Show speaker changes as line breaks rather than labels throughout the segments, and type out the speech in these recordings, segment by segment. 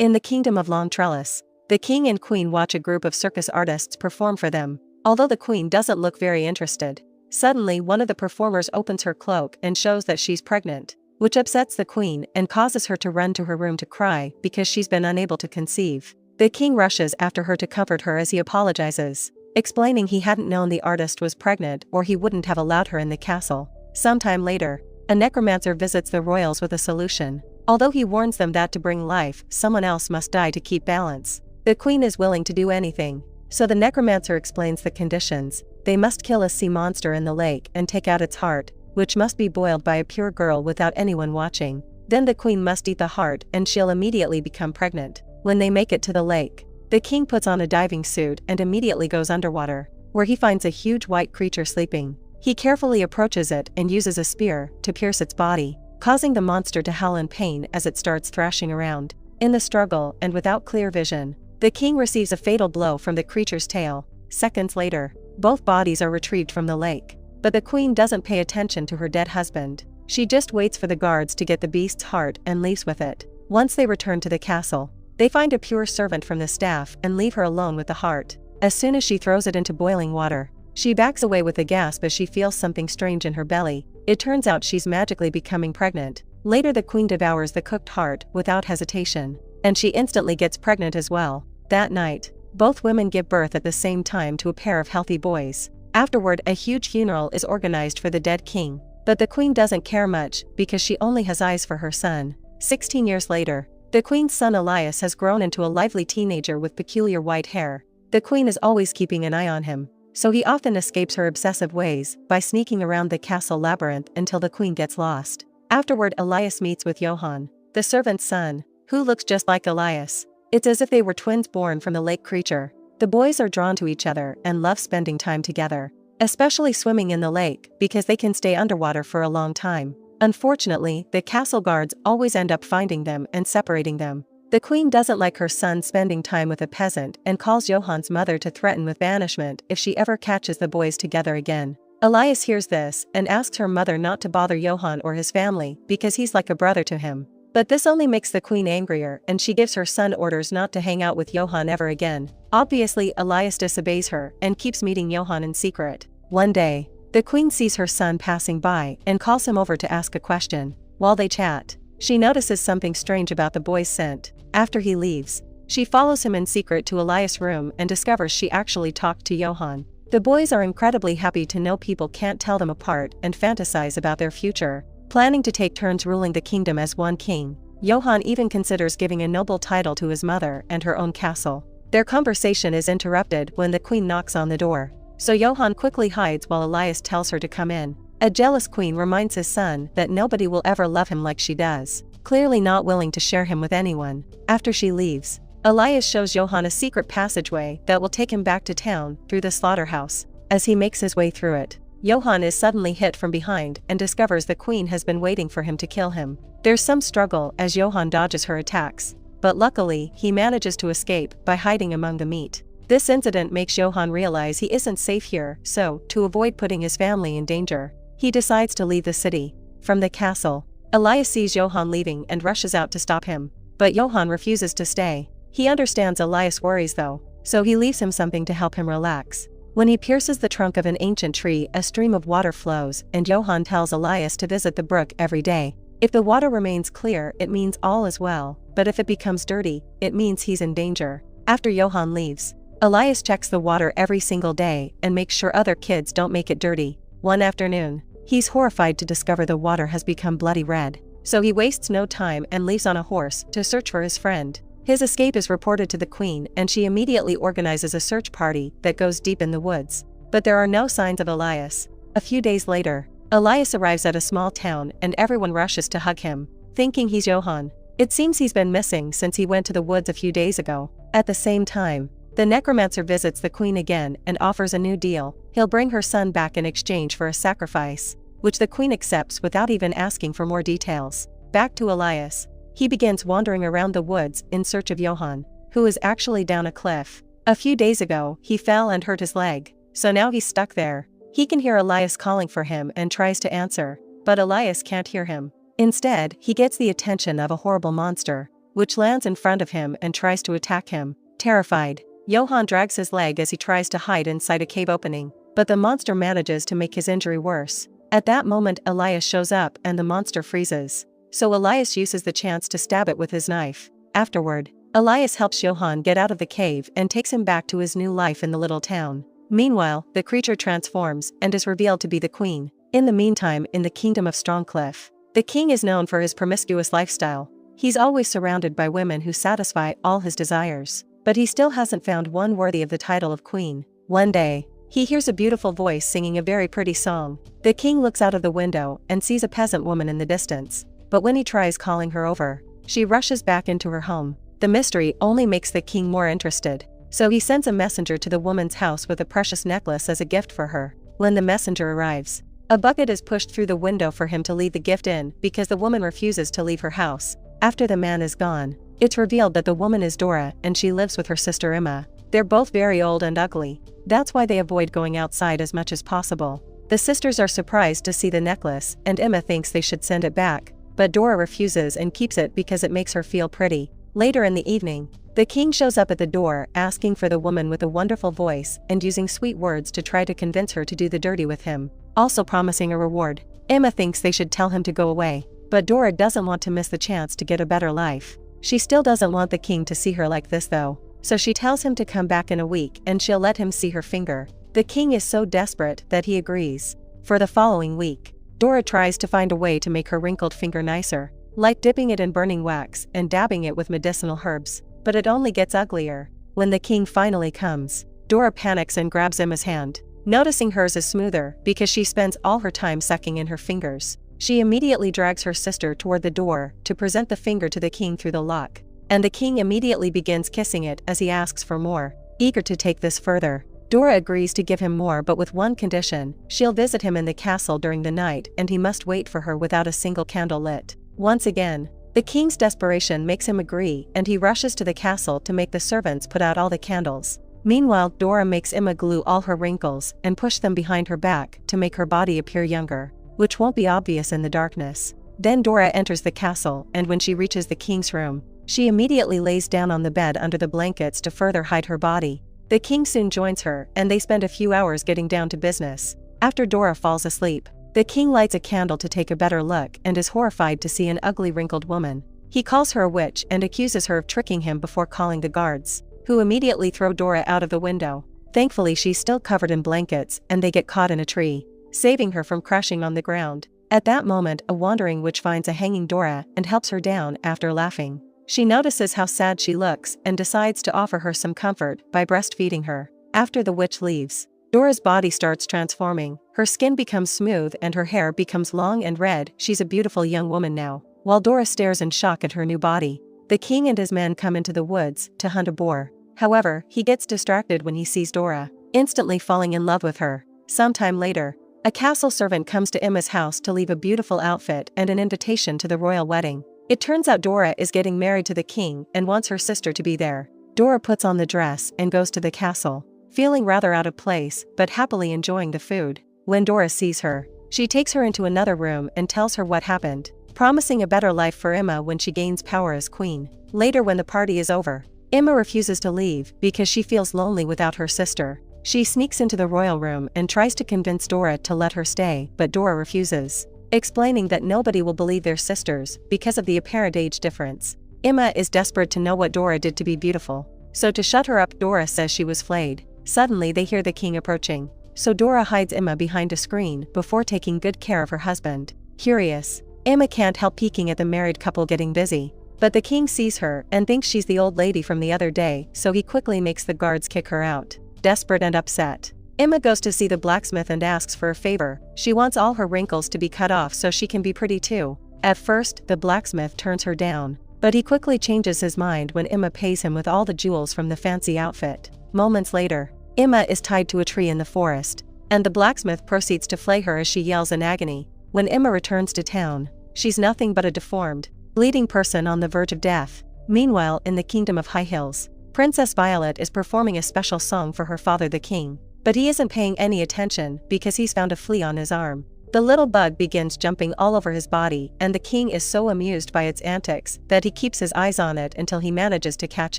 In the kingdom of Long Trellis, the king and queen watch a group of circus artists perform for them. Although the queen doesn't look very interested, suddenly one of the performers opens her cloak and shows that she's pregnant, which upsets the queen and causes her to run to her room to cry because she's been unable to conceive. The king rushes after her to comfort her as he apologizes, explaining he hadn't known the artist was pregnant or he wouldn't have allowed her in the castle. Sometime later, a necromancer visits the royals with a solution. Although he warns them that to bring life, someone else must die to keep balance. The queen is willing to do anything, so the necromancer explains the conditions. They must kill a sea monster in the lake and take out its heart, which must be boiled by a pure girl without anyone watching. Then the queen must eat the heart and she'll immediately become pregnant. When they make it to the lake, the king puts on a diving suit and immediately goes underwater, where he finds a huge white creature sleeping. He carefully approaches it and uses a spear to pierce its body, causing the monster to howl in pain as it starts thrashing around. In the struggle and without clear vision, the king receives a fatal blow from the creature's tail. Seconds later, both bodies are retrieved from the lake. But the queen doesn't pay attention to her dead husband. She just waits for the guards to get the beast's heart and leaves with it. Once they return to the castle, they find a pure servant from the staff and leave her alone with the heart. As soon as she throws it into boiling water, she backs away with a gasp as she feels something strange in her belly. It turns out she's magically becoming pregnant. Later the queen devours the cooked heart without hesitation, and she instantly gets pregnant as well. That night, both women give birth at the same time to a pair of healthy boys. Afterward, a huge funeral is organized for the dead king, but the queen doesn't care much because she only has eyes for her son. 16 years later, the queen's son Elias has grown into a lively teenager with peculiar white hair. The queen is always keeping an eye on him, so he often escapes her obsessive ways by sneaking around the castle labyrinth until the queen gets lost. Afterward, Elias meets with Johann, the servant's son, who looks just like Elias. It's as if they were twins born from the lake creature. The boys are drawn to each other and love spending time together, especially swimming in the lake because they can stay underwater for a long time. Unfortunately, the castle guards always end up finding them and separating them. The queen doesn't like her son spending time with a peasant and calls Johann's mother to threaten with banishment if she ever catches the boys together again. Elias hears this and asks her mother not to bother Johann or his family because he's like a brother to him. But this only makes the queen angrier and she gives her son orders not to hang out with Johann ever again. Obviously, Elias disobeys her and keeps meeting Johann in secret. One day, the queen sees her son passing by and calls him over to ask a question. While they chat, she notices something strange about the boy's scent. After he leaves, she follows him in secret to Elias' room and discovers she actually talked to Johann. The boys are incredibly happy to know people can't tell them apart and fantasize about their future, planning to take turns ruling the kingdom as one king. Johann even considers giving a noble title to his mother and her own castle. Their conversation is interrupted when the queen knocks on the door, so Johann quickly hides while Elias tells her to come in. A jealous queen reminds his son that nobody will ever love him like she does, clearly not willing to share him with anyone. After she leaves, Elias shows Johann a secret passageway that will take him back to town through the slaughterhouse. As he makes his way through it, Johann is suddenly hit from behind and discovers the queen has been waiting for him to kill him. There's some struggle as Johann dodges her attacks, but luckily he manages to escape by hiding among the meat. This incident makes Johann realize he isn't safe here, so, to avoid putting his family in danger, he decides to leave the city. From the castle, Elias sees Johann leaving and rushes out to stop him, but Johann refuses to stay. He understands Elias' worries though, so he leaves him something to help him relax. When he pierces the trunk of an ancient tree, a stream of water flows, and Johann tells Elias to visit the brook every day. If the water remains clear, it means all is well, but if it becomes dirty, it means he's in danger. After Johann leaves, Elias checks the water every single day and makes sure other kids don't make it dirty. One afternoon, he's horrified to discover the water has become bloody red, so he wastes no time and leaves on a horse to search for his friend. His escape is reported to the queen and she immediately organizes a search party that goes deep in the woods. But there are no signs of Elias. A few days later, Elias arrives at a small town and everyone rushes to hug him, thinking he's Johann. It seems he's been missing since he went to the woods a few days ago. At the same time, the necromancer visits the queen again and offers a new deal. He'll bring her son back in exchange for a sacrifice, which the queen accepts without even asking for more details. Back to Elias. He begins wandering around the woods in search of Johann, who is actually down a cliff. A few days ago, he fell and hurt his leg, so now he's stuck there. He can hear Elias calling for him and tries to answer, but Elias can't hear him. Instead, he gets the attention of a horrible monster. which lands in front of him and tries to attack him. Terrified, Johann drags his leg as he tries to hide inside a cave opening, but the monster manages to make his injury worse. At that moment Elias shows up and the monster freezes. So Elias uses the chance to stab it with his knife. Afterward, Elias helps Johann get out of the cave and takes him back to his new life in the little town. Meanwhile, the creature transforms and is revealed to be the queen. In the meantime, in the kingdom of Strongcliff, the king is known for his promiscuous lifestyle. He's always surrounded by women who satisfy all his desires, but he still hasn't found one worthy of the title of queen. One day, he hears a beautiful voice singing a very pretty song. The king looks out of the window and sees a peasant woman in the distance, but when he tries calling her over, she rushes back into her home. The mystery only makes the king more interested, so he sends a messenger to the woman's house with a precious necklace as a gift for her. When the messenger arrives, a bucket is pushed through the window for him to leave the gift in because the woman refuses to leave her house. After the man is gone, it's revealed that the woman is Dora and she lives with her sister Emma. They're both very old and ugly. That's why they avoid going outside as much as possible. The sisters are surprised to see the necklace and Emma thinks they should send it back, but Dora refuses and keeps it because it makes her feel pretty. Later in the evening, the king shows up at the door asking for the woman with a wonderful voice and using sweet words to try to convince her to do the dirty with him, also promising a reward. Emma thinks they should tell him to go away, but Dora doesn't want to miss the chance to get a better life. She still doesn't want the king to see her like this though, so she tells him to come back in a week and she'll let him see her finger. The king is so desperate that he agrees. For the following week, Dora tries to find a way to make her wrinkled finger nicer, like dipping it in burning wax and dabbing it with medicinal herbs, but it only gets uglier. When the king finally comes, Dora panics and grabs Emma's hand, noticing hers is smoother because she spends all her time sucking in her fingers. She immediately drags her sister toward the door to present the finger to the king through the lock, and the king immediately begins kissing it as he asks for more. Eager to take this further, Dora agrees to give him more but with one condition: she'll visit him in the castle during the night and he must wait for her without a single candle lit. Once again, the king's desperation makes him agree and he rushes to the castle to make the servants put out all the candles. Meanwhile, Dora makes Emma glue all her wrinkles and push them behind her back to make her body appear younger, which won't be obvious in the darkness. Then Dora enters the castle and when she reaches the king's room, she immediately lays down on the bed under the blankets to further hide her body. The king soon joins her and they spend a few hours getting down to business. After Dora falls asleep, the king lights a candle to take a better look and is horrified to see an ugly wrinkled woman. He calls her a witch and accuses her of tricking him before calling the guards, who immediately throw Dora out of the window. Thankfully she's still covered in blankets and they get caught in a tree, saving her from crashing on the ground. At that moment a wandering witch finds a hanging Dora and helps her down after laughing. She notices how sad she looks and decides to offer her some comfort by breastfeeding her. After the witch leaves, Dora's body starts transforming. Her skin becomes smooth and her hair becomes long and red. She's a beautiful young woman now. While Dora stares in shock at her new body, the king and his men come into the woods to hunt a boar. However, he gets distracted when he sees Dora, instantly falling in love with her. Sometime later, a castle servant comes to Emma's house to leave a beautiful outfit and an invitation to the royal wedding. It turns out Dora is getting married to the king and wants her sister to be there. Dora puts on the dress and goes to the castle, feeling rather out of place but happily enjoying the food. When Dora sees her, she takes her into another room and tells her what happened, promising a better life for Emma when she gains power as queen. Later, when the party is over, Emma refuses to leave because she feels lonely without her sister. She sneaks into the royal room and tries to convince Dora to let her stay, but Dora refuses, explaining that nobody will believe they're sisters because of the apparent age difference. Emma is desperate to know what Dora did to be beautiful, so to shut her up, Dora says she was flayed. Suddenly they hear the king approaching, so Dora hides Emma behind a screen before taking good care of her husband. Curious, Emma can't help peeking at the married couple getting busy, but the king sees her and thinks she's the old lady from the other day, so he quickly makes the guards kick her out. Desperate and upset, Emma goes to see the blacksmith and asks for a favor. She wants all her wrinkles to be cut off so she can be pretty too. At first, the blacksmith turns her down, but he quickly changes his mind when Emma pays him with all the jewels from the fancy outfit. Moments later, Emma is tied to a tree in the forest, and the blacksmith proceeds to flay her as she yells in agony. When Emma returns to town, she's nothing but a deformed, bleeding person on the verge of death. Meanwhile, in the kingdom of High Hills, Princess Violet is performing a special song for her father the king, but he isn't paying any attention because he's found a flea on his arm. The little bug begins jumping all over his body, and the king is so amused by its antics that he keeps his eyes on it until he manages to catch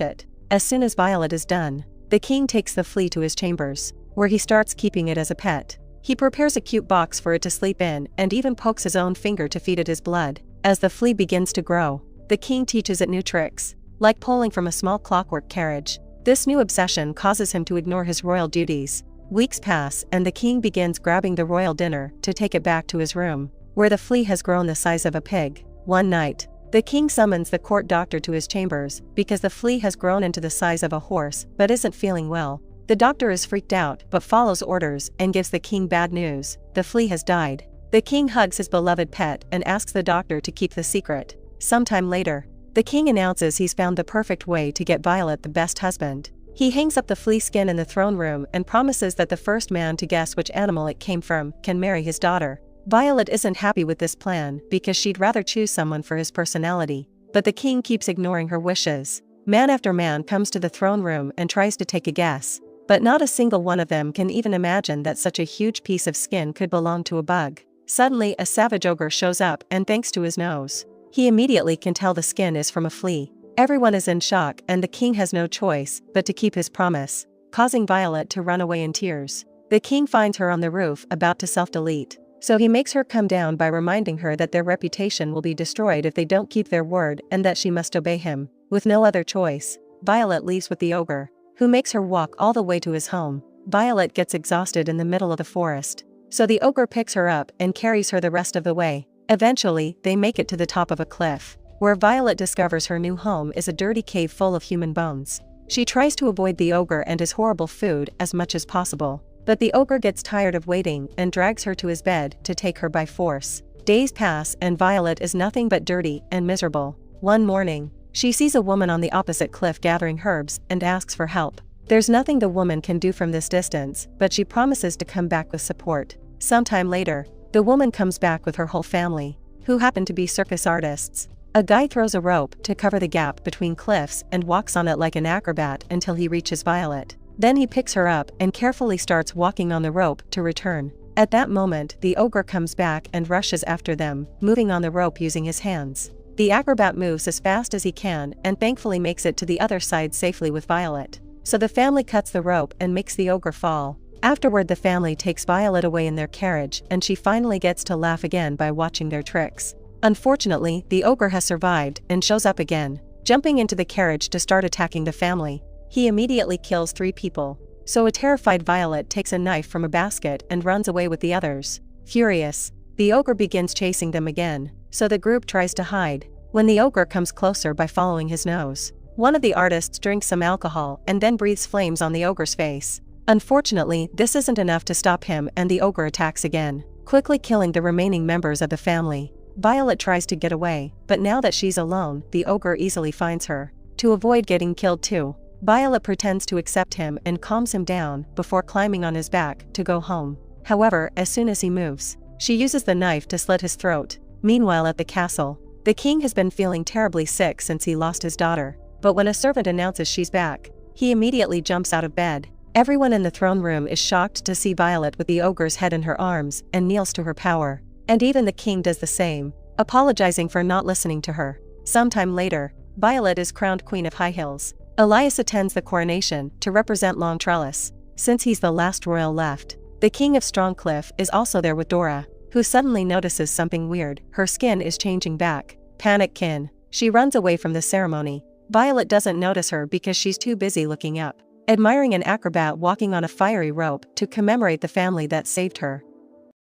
it. As soon as Violet is done, the king takes the flea to his chambers, where he starts keeping it as a pet. He prepares a cute box for it to sleep in and even pokes his own finger to feed it his blood. As the flea begins to grow, the king teaches it new tricks, like pulling from a small clockwork carriage. This new obsession causes him to ignore his royal duties. Weeks pass and the king begins grabbing the royal dinner to take it back to his room, where the flea has grown the size of a pig. One night, the king summons the court doctor to his chambers because the flea has grown into the size of a horse but isn't feeling well. The doctor is freaked out but follows orders and gives the king bad news: the flea has died. The king hugs his beloved pet and asks the doctor to keep the secret. Sometime later, the king announces he's found the perfect way to get Violet the best husband. He hangs up the flea skin in the throne room and promises that the first man to guess which animal it came from can marry his daughter. Violet isn't happy with this plan because she'd rather choose someone for his personality, but the king keeps ignoring her wishes. Man after man comes to the throne room and tries to take a guess, but not a single one of them can even imagine that such a huge piece of skin could belong to a bug. Suddenly, a savage ogre shows up, and thanks to his nose, he immediately can tell the skin is from a flea. Everyone is in shock and the king has no choice but to keep his promise, causing Violet to run away in tears. The king finds her on the roof about to self-delete, so he makes her come down by reminding her that their reputation will be destroyed if they don't keep their word and that she must obey him. With no other choice, Violet leaves with the ogre, who makes her walk all the way to his home. Violet gets exhausted in the middle of the forest, so the ogre picks her up and carries her the rest of the way. Eventually, they make it to the top of a cliff, where Violet discovers her new home is a dirty cave full of human bones. She tries to avoid the ogre and his horrible food as much as possible, but the ogre gets tired of waiting and drags her to his bed to take her by force. Days pass and Violet is nothing but dirty and miserable. One morning, she sees a woman on the opposite cliff gathering herbs and asks for help. There's nothing the woman can do from this distance, but she promises to come back with support. Sometime later, the woman comes back with her whole family, who happen to be circus artists. A guy throws a rope to cover the gap between cliffs and walks on it like an acrobat until he reaches Violet. Then he picks her up and carefully starts walking on the rope to return. At that moment, the ogre comes back and rushes after them, moving on the rope using his hands. The acrobat moves as fast as he can and thankfully makes it to the other side safely with Violet. So the family cuts the rope and makes the ogre fall. Afterward, the family takes Violet away in their carriage and she finally gets to laugh again by watching their tricks. Unfortunately, the ogre has survived and shows up again, jumping into the carriage to start attacking the family. He immediately kills 3 people, so a terrified Violet takes a knife from a basket and runs away with the others. Furious, the ogre begins chasing them again, so the group tries to hide, when the ogre comes closer by following his nose. One of the artists drinks some alcohol and then breathes flames on the ogre's face. Unfortunately, this isn't enough to stop him and the ogre attacks again, quickly killing the remaining members of the family. Violet tries to get away, but now that she's alone, the ogre easily finds her. To avoid getting killed too, Violet pretends to accept him and calms him down before climbing on his back to go home. However, as soon as he moves, she uses the knife to slit his throat. Meanwhile, at the castle, the king has been feeling terribly sick since he lost his daughter, but when a servant announces she's back, he immediately jumps out of bed. Everyone in the throne room is shocked to see Violet with the ogre's head in her arms and kneels to her power. And even the king does the same, apologizing for not listening to her. Sometime later, Violet is crowned Queen of High Hills. Elias attends the coronation to represent Long Trellis, since he's the last royal left. The king of Strongcliff is also there with Dora, who suddenly notices something weird. Her skin is changing back. Panic-kin. She runs away from the ceremony. Violet doesn't notice her because she's too busy looking up, admiring an acrobat walking on a fiery rope to commemorate the family that saved her.